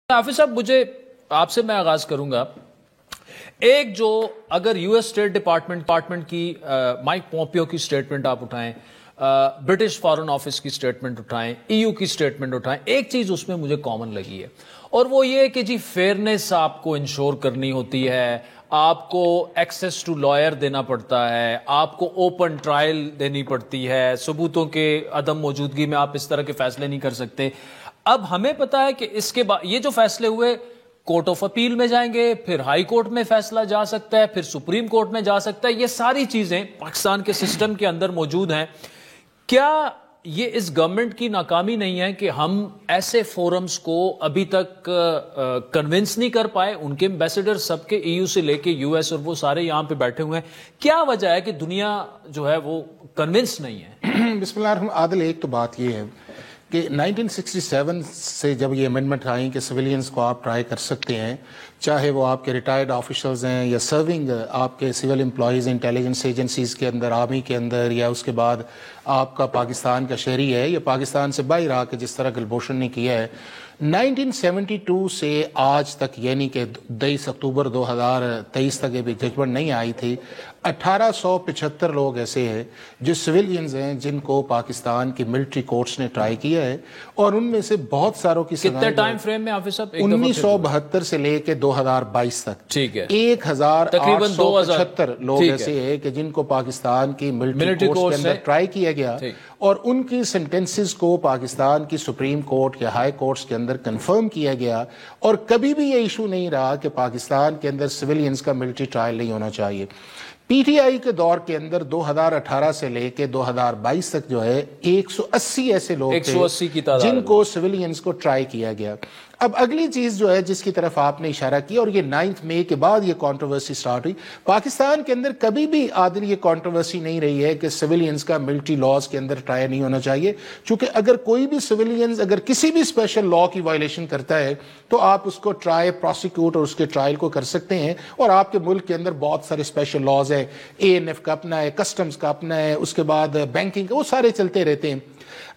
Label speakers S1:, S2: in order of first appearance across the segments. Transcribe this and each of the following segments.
S1: حافظ صاحب مجھے آپ سے میں آغاز کروں گا. ایک جو اگر یو ایس اسٹیٹ ڈپارٹمنٹ کی مائک پومپیو کی سٹیٹمنٹ آپ اٹھائیں, برٹش فارن آفس کی سٹیٹمنٹ اٹھائیں, ای یو کی سٹیٹمنٹ اٹھائیں, ایک چیز اس میں مجھے کامن لگی ہے اور وہ یہ کہ جی فیئرنیس آپ کو انشور کرنی ہوتی ہے, آپ کو ایکسیس ٹو لائر دینا پڑتا ہے, آپ کو اوپن ٹرائل دینی پڑتی ہے, ثبوتوں کے عدم موجودگی میں آپ اس طرح کے فیصلے نہیں کر سکتے. اب ہمیں پتا ہے کہ اس کے بعد یہ جو فیصلے ہوئے کورٹ آف اپیل میں جائیں گے, پھر ہائی کورٹ میں فیصلہ جا سکتا ہے, پھر سپریم کورٹ میں جا سکتا ہے. یہ ساری چیزیں پاکستان کے سسٹم کے اندر موجود ہیں. کیا یہ اس گورنمنٹ کی ناکامی نہیں ہے کہ ہم ایسے فورمز کو ابھی تک کنونس نہیں کر پائے؟ ان کے ایمبیسڈر سب کے ای یو سے لے کے یو ایس اور وہ سارے یہاں پہ بیٹھے ہوئے ہیں. کیا وجہ ہے کہ دنیا جو ہے وہ کنونس نہیں ہے؟
S2: بسم اللہ الرحمن. عادل, ایک تو بات یہ ہے کہ 1967 سے جب یہ امینڈمنٹ آئی کہ سویلینز کو آپ ٹرائی کر سکتے ہیں, چاہے وہ آپ کے ریٹائرڈ آفیشلز ہیں یا سرونگ آپ کے سول امپلائیز انٹیلیجنس ایجنسیز کے اندر, آرمی کے اندر, یا اس کے بعد آپ کا پاکستان کا شہری ہے یا پاکستان سے باہر آ کے جس طرح کلبھوشن نے کیا ہے. 1972 سے آج تک, یعنی کہ 23 اکتوبر 2023 تک ابھی ججمنٹ نہیں آئی تھی, 1875 لوگ ایسے ہیں جو سویلینز ہیں جن کو پاکستان کی ملٹری کورٹس نے ٹرائی کیا ہے, اور ان میں سے بہت ساروں کی
S1: کتنے ٹائم فریم میں حافظ صاحب؟
S2: 1972 سے لے کے 2022 تک.
S1: ٹھیک ہے,
S2: 1875 لوگ ایسے ہیں کہ جن کو پاکستان کی ملٹری کورٹس کے اندر ٹرائی کیا گیا, اور ان کی سینٹنسز کو پاکستان کی سپریم کورٹ یا ہائی کورٹس کے اندر کنفرم کیا گیا, اور کبھی بھی یہ ایشو نہیں رہا کہ پاکستان کے اندر سویلینز کا ملٹری ٹرائل نہیں ہونا چاہیے. پی ٹی آئی کے دور کے اندر 2018 سے لے کے 2022 تک جو ہے 180 ایسے لوگ تھے جن کو سویلینز کو ٹرائی کیا گیا. اب اگلی چیز جو ہے جس کی طرف آپ نے اشارہ کیا, اور یہ 9 مئی کے بعد یہ کنٹروورسی سٹارٹ ہوئی, پاکستان کے اندر کبھی بھی عادل یہ کنٹروورسی نہیں رہی ہے کہ سویلینز کا ملٹری لاز کے اندر ٹرائی نہیں ہونا چاہیے, چونکہ اگر کوئی بھی سویلینز اگر کسی بھی اسپیشل لا کی وائلیشن کرتا ہے تو آپ اس کو ٹرائی, پروسیکیوٹ اور اس کے ٹرائل کو کر سکتے ہیں. اور آپ کے ملک کے اندر بہت سارے اسپیشل لاز ہیں, اے این ایف کا اپنا ہے, کسٹمز کا اپنا ہے, اس کے بعد بینکنگ کا, وہ سارے چلتے رہتے ہیں.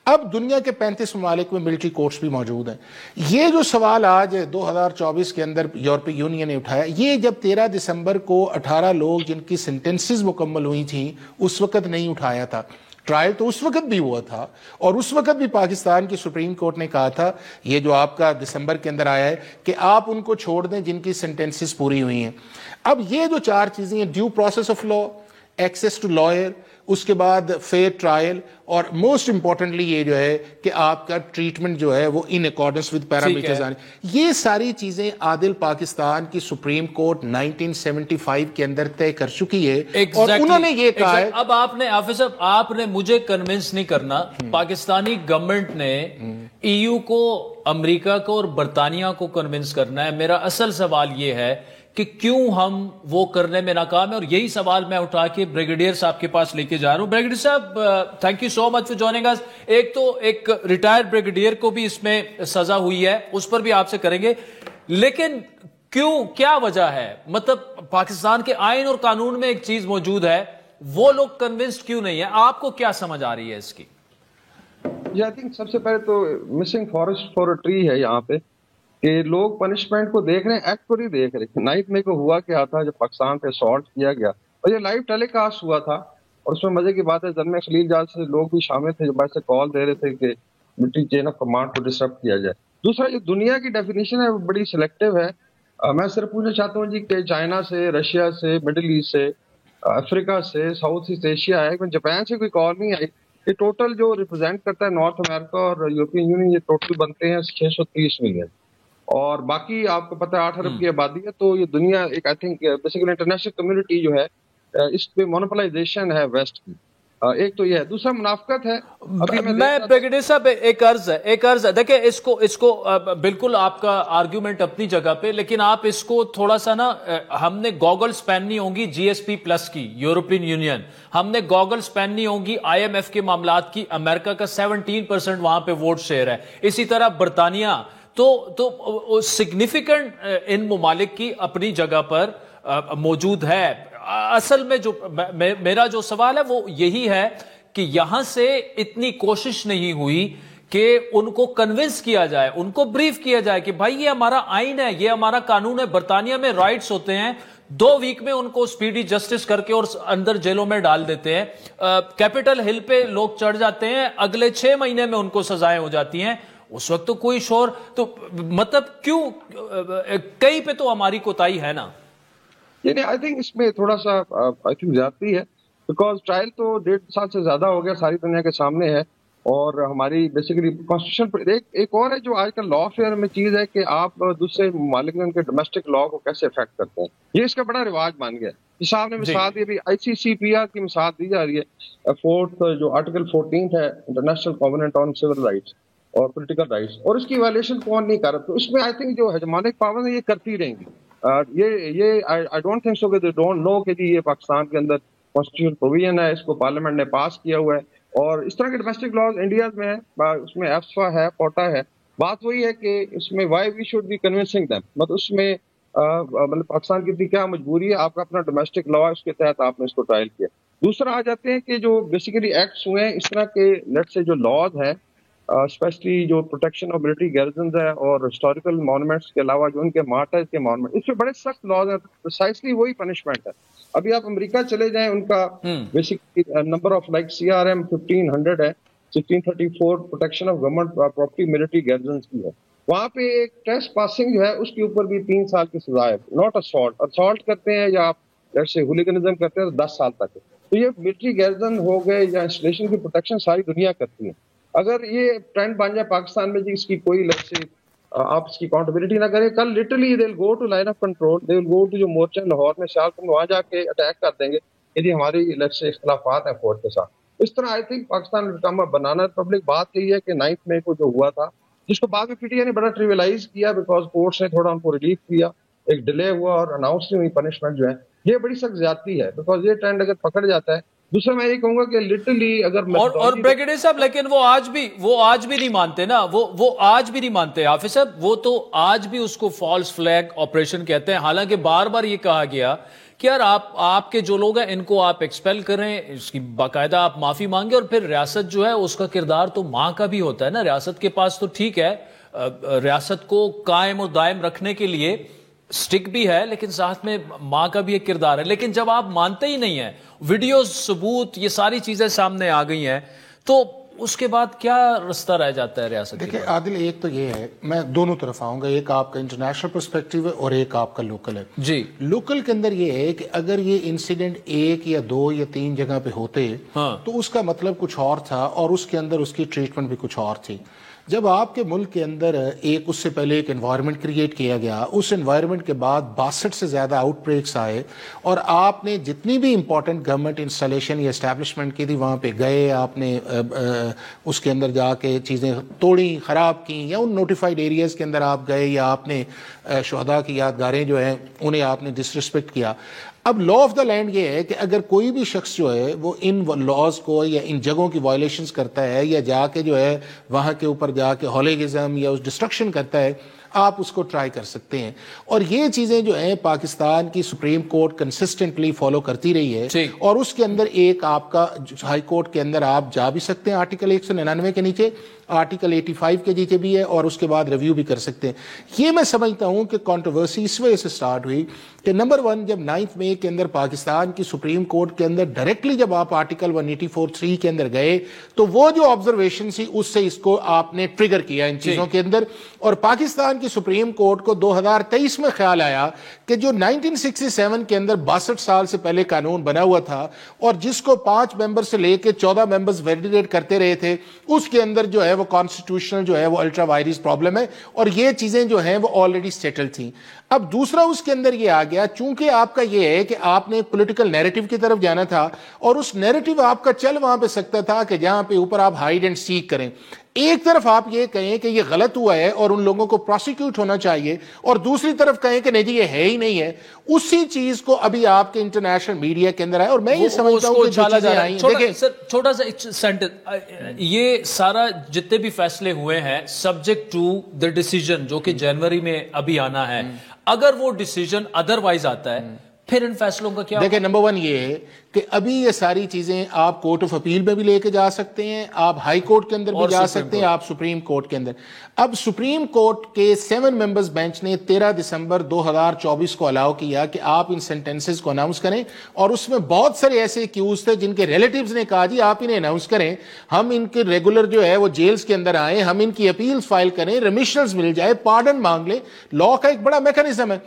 S2: اب دنیا کے 35 ممالک میں ملٹری کورٹس بھی موجود ہیں. یہ جو سوال آج 2024 کے اندر یورپی یونین نے اٹھایا, یہ جب 13 دسمبر کو 18 لوگ جن کی سینٹنسز مکمل ہوئی تھیں اس وقت نہیں اٹھایا تھا. ٹرائل تو اس وقت بھی ہوا تھا, اور اس وقت بھی پاکستان کی سپریم کورٹ نے کہا تھا یہ جو آپ کا دسمبر کے اندر آیا ہے کہ آپ ان کو چھوڑ دیں جن کی سینٹنسز پوری ہوئی ہیں. اب یہ جو 4 چیزیں ہیں, due process of law, access to lawyer, اس کے بعد فیئر ٹرائل, اور موسٹ امپورٹنٹلی یہ جو ہے کہ آپ کا ٹریٹمنٹ جو ہے وہ ان اکارڈنس ود پیرامیٹرز آنے, یہ ساری چیزیں عادل پاکستان کی سپریم کورٹ 1975 کے اندر طے کر چکی ہے, اور انہوں نے یہ کہا ہے.
S1: اب آپ نے حافظ صاحب, آپ نے مجھے کنونس نہیں کرنا, پاکستانی گورنمنٹ نے ای یو کو, امریکہ کو اور برطانیہ کو کنونس کرنا ہے. میرا اصل سوال یہ ہے کہ کیوں ہم وہ کرنے میں ناکام ہیں, اور یہی سوال میں اٹھا کے بریگیڈیئر صاحب کے پاس لے کے جا رہا ہوں. بریگیڈیئر صاحب, thank you so much for joining us. ایک تو ایک ریٹائرڈ بریگیڈیئر کو بھی اس میں سزا ہوئی ہے, اس پر بھی آپ سے کریں گے, لیکن کیوں, کیا وجہ ہے؟ مطلب پاکستان کے آئین اور قانون میں ایک چیز موجود ہے, وہ لوگ کنونسڈ کیوں نہیں ہے؟ آپ کو کیا سمجھ آ رہی ہے اس کی؟
S3: آئی تھنک سب سے پہلے تو missing forest for a tree ہے یہاں پہ, کہ لوگ پنشمنٹ کو دیکھ رہے ہیں, ایکٹ کو نہیں دیکھ رہے. 9 مئی کو ہوا کیا تھا جب پاکستان پہ اسالٹ کیا گیا, اور یہ لائیو ٹیلی کاسٹ ہوا تھا, اور اس میں مزے کی بات ہے زلمے خلیل جان سے لوگ بھی شامل تھے جو بھائی سے کال دے رہے تھے کہ ملٹری چین آف کمانڈ کو ڈسٹرب کیا جائے. دوسرا جو دنیا کی ڈیفینیشن ہے وہ بڑی سلیکٹیو ہے. میں صرف پوچھنا چاہتا ہوں جی کہ چائنا سے, رشیا سے, مڈل ایسٹ سے, افریقہ سے, ساؤتھ ایسٹ ایشیا ہے, جاپان سے کوئی کال نہیں آئی. یہ ٹوٹل جو ریپرزینٹ کرتا ہے نارتھ امریکہ اور یورپین یونین, یہ ٹوٹل بنتے ہیں 630 ملین, اور باقی آپ کو پتہ ہے 8 ارب کی آبادی ہے. تو یہ دنیا ایک I think basically international community جو ہے اس پہ مونوپلائزیشن ہے ویسٹ کی. ایک تو یہ ہے, دوسرا منافقت ہے.
S1: میں بریگیڈیئر صاحب ایک عرض ہے, دیکھیں اس کو بالکل آپ کا آرگیومنٹ اپنی جگہ پہ, لیکن آپ اس کو تھوڑا سا نا, ہم نے گوگلز پہننی ہوں گی جی ایس پی پلس کی, یورپین یونین, ہم نے گوگلز پہننی ہوں گی آئی ایم ایف کے معاملات کی, امریکہ کا 17% وہاں پہ ووٹ شیئر ہے, اسی طرح برطانیہ, تو سگنیفیکنٹ ان ممالک کی اپنی جگہ پر موجود ہے. اصل میں جو میرا جو سوال ہے وہ یہی ہے کہ یہاں سے اتنی کوشش نہیں ہوئی کہ ان کو کنونس کیا جائے, ان کو بریف کیا جائے کہ بھائی یہ ہمارا آئین ہے, یہ ہمارا قانون ہے, برطانیہ میں رائٹس ہوتے ہیں, 2 ویک میں ان کو سپیڈی جسٹس کر کے اور اندر جیلوں میں ڈال دیتے ہیں. کیپٹل ہل پہ لوگ چڑھ جاتے ہیں, اگلے 6 مہینے میں ان کو سزائیں ہو جاتی ہیں. اس وقت تو کوئی شور, تو مطلب کیوں کئی پہ تو ہماری کوتاہی ہے نا.
S3: یعنی آئی تھنک اس میں تھوڑا سا آئی تھنک زیادتی ہے, بیکاز ٹرائل تو 1.5 سال سے زیادہ ہو گیا, ساری دنیا کے سامنے ہے, اور ہماری بیسیکلی کانسٹیٹیوشن ایک اور ہے جو آج کل لا فیئر میں چیز ہے کہ آپ دوسرے ممالک میں ان کے ڈومیسٹک لا کو کیسے افیکٹ کرتے ہیں, یہ اس کا بڑا رواج بن گیا. صاحب نے مثال دی, ICCPR کی مثال دی جا رہی ہے, 4th جو آرٹیکل 14 ہے international covenant on civil rights اور پولیٹیکل رائٹس, اور اس کی وائلیشن کون نہیں کر رہا. تو اس میں آئی تھنک جو ہیجمونک پاور ہے یہ کرتی رہیں گی. یہ آئی ڈونٹ تھنک سو کہ دے ڈونٹ نو کہ یہ پاکستان کے اندر کانسٹیٹیوشنل پروویژن ہے, اس کو پارلیمنٹ نے پاس کیا ہوا ہے, اور اس طرح کے ڈومیسٹک لاز انڈیا میں ہے, اس میں ایفسفا ہے, پوٹا ہے. بات وہی ہے کہ اس میں why we should be convincing them, مطلب اس میں مطلب پاکستان کی کیا مجبوری ہے, آپ کا اپنا ڈومیسٹک لا ہے, اس کے تحت آپ نے اس کو ٹرائل کیا. دوسرا آ جاتے ہیں کہ جو بیسیکلی ایکٹس ہوئے ہیں اس طرح کے, لیٹ سے جو لاز ہیں اسپیشلی جو پروٹیکشن آف ملٹری گیرزنز ہے اور ہسٹوریکل مانومنٹس کے علاوہ جو ان کے مارٹرز کے مانومنٹ, اس میں بڑے سخت لاز ہیں, پریسائسلی وہی پنشمنٹ ہے. ابھی آپ امریکہ چلے جائیں, ان کا basically number of like CRM 1500 ہے, 1634 protection of government property military garrisons کی ہے. وہاں پہ ایک ٹریس پاسنگ جو ہے اس کے اوپر بھی 3 سال کی سزا ہے, ناٹ اسالٹ کرتے ہیں یا آپ جیسے ہولیگنزم کرتے ہیں تو 10 سال تک ہے. تو یہ ملٹری گیرزن ہو گئے یا انسٹالیشن کی پروٹیکشن ساری دنیا کرتی ہے. اگر یہ ٹرینڈ بن جائے پاکستان میں جی اس کی کوئی لیٹ سے آپ اس کی اکاؤنٹیبلٹی نہ کریں, کل literally they will go to line of control, they will go to جو مورچہ لاہور میں سیال کو وہاں جا کے اٹیک کر دیں گے کہ جی ہماری لیٹ سے اختلافات ہیں فوج کے ساتھ. اس طرح I think Pakistan become a banana republic. بات یہی ہے کہ 9 مئی کو جو ہوا تھا, جس کو بعد میں PTI نے بڑا ٹریولائز کیا بیکاز کورٹس نے تھوڑا ان کو ریلیف کیا, ایک ڈیلے ہوا اور اناؤنس نہیں ہوئی پنشمنٹ جو ہے, یہ بڑی سخت زیادتی ہے بیکاز یہ ٹرینڈ اگر پکڑ جاتا ہے. دوسرا میں یہ کہوں گا کہ لٹرلی اگر
S1: اور بریگیڈیئر صاحب, لیکن وہ آج بھی نہیں مانتے نا, وہ آج بھی نہیں مانتے حافظ صاحب, وہ تو آج بھی اس کو فالس فلیگ آپریشن کہتے ہیں. حالانکہ بار بار یہ کہا گیا کہ یار آپ کے جو لوگ ہیں ان کو آپ ایکسپیل کریں, اس کی باقاعدہ آپ معافی مانگیں, اور پھر ریاست جو ہے اس کا کردار تو ماں کا بھی ہوتا ہے نا. ریاست کے پاس تو ٹھیک ہے, ریاست کو قائم اور دائم رکھنے کے لیے سٹک بھی ہے, لیکن ساتھ میں ماں کا بھی ایک کردار ہے. لیکن جب آپ مانتے ہی نہیں ہیں, ویڈیوز, ثبوت, یہ ساری چیزیں سامنے آ گئی ہیں, تو اس کے بعد کیا رستہ رہ جاتا ہے ریاست؟
S2: دیکھیں عادل, ایک تو یہ ہے, میں دونوں طرف آؤں گا, ایک آپ کا انٹرنیشنل پرسپیکٹیو ہے اور ایک آپ کا لوکل ہے.
S1: جی,
S2: لوکل کے اندر یہ ہے کہ اگر یہ انسیڈنٹ 1 یا 2 یا 3 جگہ پہ ہوتے تو اس کا مطلب کچھ اور تھا, اور اس کے اندر اس کی ٹریٹمنٹ بھی کچھ اور تھی. جب آپ کے ملک کے اندر ایک اس سے پہلے ایک انوائرمنٹ کریٹ کیا گیا, اس انوائرمنٹ کے بعد 62 سے زیادہ آؤٹ بریکس آئے, اور آپ نے جتنی بھی امپورٹنٹ گورنمنٹ انسٹالیشن یا اسٹیبلشمنٹ کی تھی وہاں پہ گئے, آپ نے اس کے اندر جا کے چیزیں توڑیں, خراب کیں, یا ان نوٹیفائڈ ایریاز کے اندر آپ گئے, یا آپ نے شہداء کی یادگاریں جو ہیں انہیں آپ نے ڈسرسپیکٹ کیا. اب لا آف دا لینڈ یہ ہے کہ اگر کوئی بھی شخص جو ہے وہ ان لاز کو یا ان جگہوں کی وائلیشنز کرتا ہے, یا جا کے جو ہے وہاں کے اوپر جا کے ہولیگزم یا اس ڈسٹرکشن کرتا ہے, آپ اس کو ٹرائی کر سکتے ہیں. اور یہ چیزیں جو ہیں پاکستان کی سپریم کورٹ کنسسٹنٹلی فالو کرتی رہی ہے, اور اس کے اندر ایک آپ کا ہائی کورٹ کے اندر آپ جا بھی سکتے ہیں آرٹیکل 199 کے نیچے, آرٹیکل 85 کے نیچے بھی ہے, اور اس کے بعد ریویو بھی کر سکتے ہیں. یہ میں سمجھتا ہوں کہ کنٹروورسی اس وجہ سے سٹارٹ ہوئی کہ نمبر 1, جب 9 مئی کے اندر پاکستان کی سپریم کورٹ کے اندر ڈائریکٹلی جب آپ آرٹیکل 184(3) کے اندر گئے, تو وہ جو آبزرویشن تھی اس سے اس کو آپ نے ٹریگر کیا ان چیزوں کے اندر, اور پاکستان کی سپریم کورٹ کو 2023 میں خیال آیا کہ جو 1967 کے اندر 62 سال سے پہلے قانون بنا ہوا تھا, اور جس کو 5 ممبر سے لے کے 14 ممبرز ویلیڈیٹ کرتے رہے تھے, اس کے اندر جو ہے وہ کانسٹیٹیوشنل جو ہے وہ الٹرا وائرس پرابلم ہے, اور یہ چیزیں جو ہیں وہ آلریڈی سیٹل تھیں. اب دوسرا اس کے اندر یہ آ گیا, چونکہ آپ کا یہ ہے کہ آپ نے پولیٹیکل نیریٹو کی طرف جانا تھا, اور اس نیریٹو آپ کا چل وہاں پہ سکتا تھا کہ جہاں پہ اوپر آپ ہائیڈ اینڈ سیک کریں. ایک طرف آپ یہ کہیں کہ یہ غلط ہوا ہے اور ان لوگوں کو پروسیکیوٹ ہونا چاہیے, اور دوسری طرف کہیں کہ نہیں جی یہ ہے ہی نہیں ہے. اسی چیز کو ابھی آپ کے انٹرنیشنل میڈیا کے اندر آئے, اور میں یہ سمجھتا ہوں کہ جو چیزیں آئیں,
S1: چھوٹا سا سینٹنس, یہ سارا جتنے بھی فیصلے ہوئے ہیں سبجیکٹ ٹو دا ڈیسیجن جو کہ جنوری میں ابھی آنا ہے, اگر وہ ڈیسیجن ادروائز آتا ہے پھر ان فیصلوں کا کیا؟
S2: دیکھیں نمبر 1 یہ ہے کہ ابھی یہ ساری چیزیں آپ کورٹ آف اپیل میں بھی لے کے جا سکتے ہیں, آپ ہائی کورٹ کے اندر بھی جا سکتے ہیں, آپ سپریم کورٹ کے اندر. اب سپریم کورٹ کے 7 ممبرز بینچ نے 13 دسمبر 2024 کو الاؤ کیا کہ آپ ان سینٹنسز کو اناؤنس کریں, اور اس میں بہت سارے ایسے ایکیوز تھے جن کے ریلیٹیوز نے کہا جی آپ انہیں اناؤنس کریں, ہم ان کے ریگولر جو ہے وہ جیلز کے اندر آئیں, ہم ان کی اپیلز فائل کریں, ریمیشنز مل جائے, پارڈن مانگ لیں. لا کا ایک بڑا میکانزم ہے.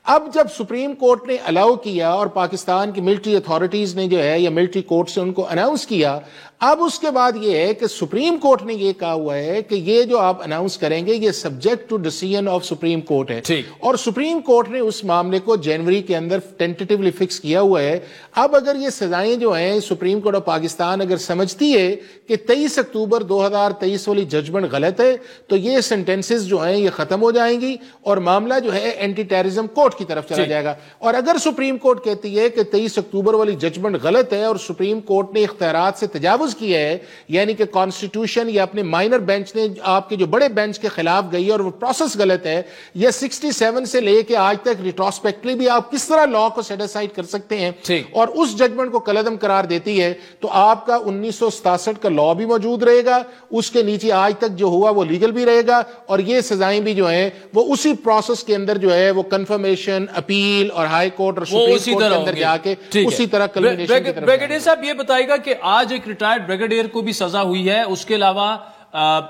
S2: اب جب سپریم کورٹ نے الاؤ کیا اور پاکستان کی ملٹری اتھارٹیز نے جو ہے یا ملٹری کورٹ سے ان کو اناؤنس کیا, اب اس کے بعد یہ ہے کہ سپریم کورٹ نے یہ کہا ہوا ہے کہ یہ جو آپ اناؤنس کریں گے یہ subject to decision of supreme court ہے, اور سپریم کورٹ نے اس معاملے کو جنوری کے اندر ٹینٹیٹیولی فکس کیا ہوا ہے. اب اگر یہ سزائیں جو ہیں سپریم کورٹ آف پاکستان اگر سمجھتی ہے کہ 23 اکتوبر 2023 والی ججمنٹ غلط ہے تو یہ سینٹنسز جو ہیں یہ ختم ہو جائیں گی اور معاملہ جو ہے اینٹی ٹیررزم کورٹ کی طرف چلا جائے گا. اور اگر سپریم کورٹ کہتی ہے کہ 23 اکتوبر والی ججمنٹ غلط ہے اور سپریم کورٹ نے اختیارات سے تجاوز کیا ہے, یعنی کہ کانسٹیٹیوشن یا اپنے مائنر بینچ نے آپ کے جو بڑے بینچ کے خلاف گئی اور وہ پروسیس غلط ہے, یا 67 سے لے کے آج تک ریٹروسپیکٹلی بھی آپ کس طرح لا کو سیٹ اسائڈ کر سکتے ہیں, اور اس ججمنٹ کو کالعدم قرار دیتی ہے, تو آپ کا 1967 کا لا بھی موجود رہے گا, اس کے نیچے آج تک جو ہوا وہ لیگل بھی رہے گا, اور یہ سزائیں بھی جو ہیں وہ اسی پروسیس کے اندر جو ہے وہ کنفرمیشن, اپیل اور ہائی کورٹ اور سپریم کورٹ کے اندر جا کے اسی طرح کلمینیشن کی طرف.
S1: بریگیڈیئر صاحب یہ بتائے گا کہ آج ایک ریٹائرڈ بریگیڈیئر کو بھی سزا ہوئی ہے, اس کے علاوہ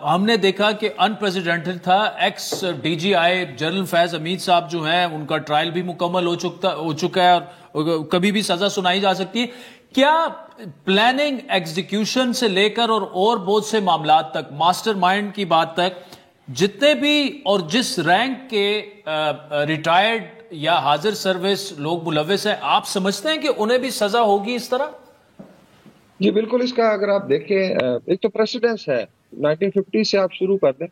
S1: ہم نے دیکھا کہ انپریزیڈنٹل تھا ex D G I general Faiz Hamid sahib جو ہیں ان کا ٹرائل بھی مکمل ہو چکا ہے اور کبھی بھی سزا سنائی جا سکتی ہے. کیا پلاننگ ایگزیکیوشن سے لے کر اور بہت سے معاملات تک, ماسٹر مائنڈ کی بات تک, جتنے بھی اور جس رینک کے ریٹائرڈ یا حاضر سروس لوگ ملوث ہیں, آپ سمجھتے ہیں کہ انہیں بھی سزا ہوگی اس طرح؟
S3: جی بالکل. اس کا اگر آپ دیکھیں ایک تو پریسیڈنس ہے 1950 سے آپ شروع کر دیں,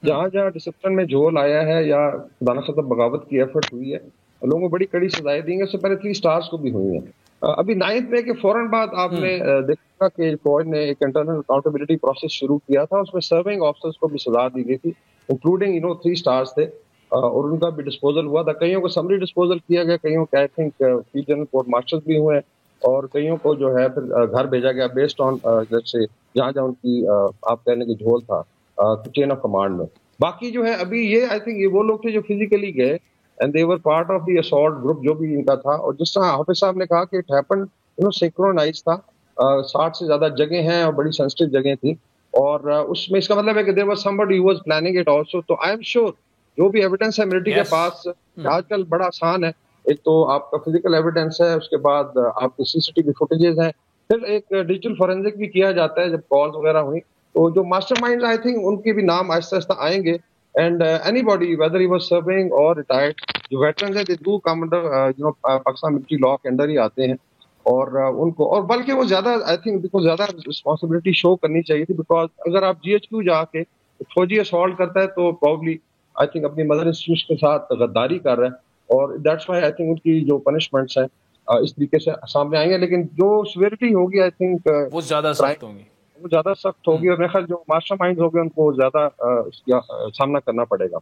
S3: جہاں جہاں ڈسپلن میں جھول آیا ہے یا خدا نخواستہ بغاوت کی ایفرٹ ہوئی ہے, لوگوں کو بڑی کڑی سزائیں دیں گے. اس سے پہلے 3 سٹارز کو بھی ہوئی ہیں. ابھی 9 مئی کے فوراً بعد آپ نے دیکھا کہ فوج نے ایک انٹرنل اکاؤنٹیبلٹی پروسیس شروع کیا تھا, اس میں سرونگ آفیسرز کو بھی سزا دی گئی تھی, انکلوڈنگ 3 سٹارز تھے, اور ان کا بھی ڈسپوزل ہوا تھا. کئیوں کو سمری ڈسپوزل کیا گیا, کئیوں کے I think field general court martial بھی ہوئے, اور کئیوں کو جو ہے پھر گھر بھیجا گیا بیسڈ آن جیسے جہاں جہاں ان کی آپ کہنے کی جھول تھا چین آف کمانڈ میں. باقی جو ہے ابھی یہ آئی تھنک یہ وہ لوگ تھے جو فزیکلی گئے and they were part of the assault group جو بھی ان کا تھا. اور جس طرح حافظ صاحب نے کہا کہ اٹ ہیپن سینکرونائز تھا, 60 سے زیادہ جگہیں ہیں اور بڑی سینسٹیو جگہیں تھیں, اور اس میں اس کا مطلب ہے کہ there was somebody who was planning it also. تو آئی ایم شیور جو بھی ایویڈنس ہے ملٹری کے پاس آج کل بڑا آسان ہے, ایک تو آپ کا فزیکل ایویڈنس ہے, اس کے بعد آپ کی CCTV فوٹیجز ہیں, پھر ایک ڈیجیٹل فورینزک بھی کیا جاتا ہے جب کالز وغیرہ ہوئی. تو جو ماسٹر مائنڈ آئی تھنک ان کے بھی نام آہستہ آہستہ آئیں گے, and anybody whether he was serving اور ریٹائرڈ, جو ویٹرنز ہیں they do come under Pakistan military law کے اندر ہی آتے ہیں, اور ان کو اور بلکہ وہ زیادہ آئی تھنک کو زیادہ رسپانسبلٹی شو کرنی چاہیے تھی, بیکاز اگر آپ GHQ جا کے فوجی اسالٹ کرتا ہے تو پروبلی آئی تھنک اپنی مدر انسٹیٹیوشن کے ساتھ غداری کر رہا ہے, اور دیٹس وائی آئی تھنک ان کی جو پنشمنٹس ہیں اس طریقے سے سامنے آئیں گے. لیکن جو سیویرٹی ہوگی آئی تھنک
S1: وہ زیادہ سخت ہوگی,
S3: وہ زیادہ سخت ہوگی, اور میرے خیال جو ماسٹر مائنڈ ہو گئے ان کو زیادہ اس کا سامنا کرنا پڑے گا.